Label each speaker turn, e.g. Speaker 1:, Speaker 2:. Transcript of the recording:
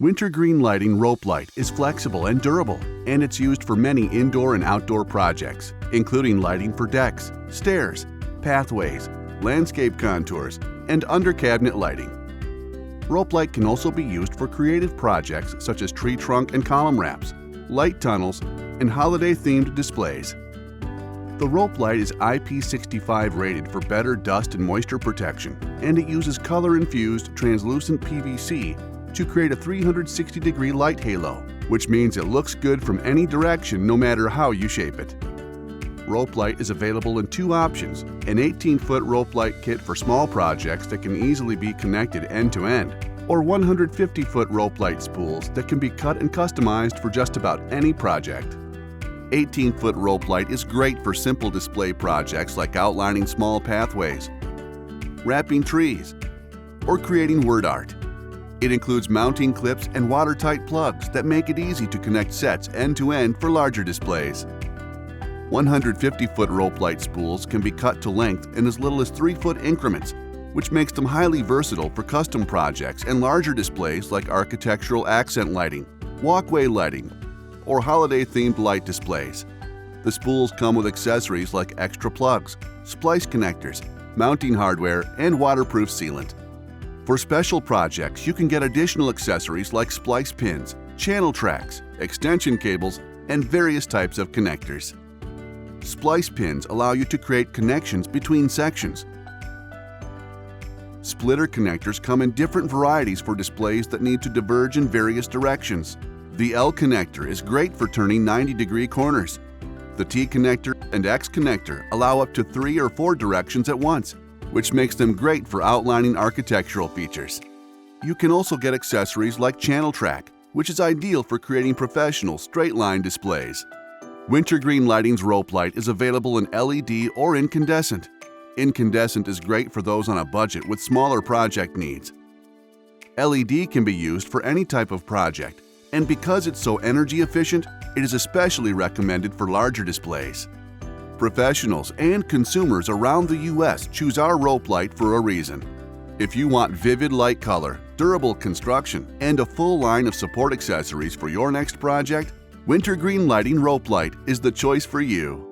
Speaker 1: Wintergreen Lighting Rope Light is flexible and durable, and it's used for many indoor and outdoor projects, including lighting for decks, stairs, pathways, landscape contours, and under-cabinet lighting. Rope light can also be used for creative projects such as tree trunk and column wraps, light tunnels, and holiday-themed displays. The rope light is IP65 rated for better dust and moisture protection, and it uses color-infused translucent PVC to create a 360-degree light halo, which means it looks good from any direction no matter how you shape it. Rope light is available in two options: an 18-foot rope light kit for small projects that can easily be connected end-to-end, or 150-foot rope light spools that can be cut and customized for just about any project. 18-foot rope light is great for simple display projects like outlining small pathways, wrapping trees, or creating word art. It includes mounting clips and watertight plugs that make it easy to connect sets end-to-end for larger displays. 150-foot rope light spools can be cut to length in as little as 3-foot increments, which makes them highly versatile for custom projects and larger displays like architectural accent lighting, walkway lighting, or holiday-themed light displays. The spools come with accessories like extra plugs, splice connectors, mounting hardware, and waterproof sealant. For special projects, you can get additional accessories like splice pins, channel tracks, extension cables, and various types of connectors. Splice pins allow you to create connections between sections. Splitter connectors come in different varieties for displays that need to diverge in various directions. The L connector is great for turning 90-degree corners. The T connector and X connector allow up to 3 or 4 directions at once, which makes them great for outlining architectural features. You can also get accessories like channel track, which is ideal for creating professional straight-line displays. Wintergreen Lighting's rope light is available in LED or incandescent. Incandescent is great for those on a budget with smaller project needs. LED can be used for any type of project, and because it's so energy efficient, it is especially recommended for larger displays. Professionals and consumers around the U.S. choose our rope light for a reason. If you want vivid light color, durable construction, and a full line of support accessories for your next project, Wintergreen Lighting Rope Light is the choice for you.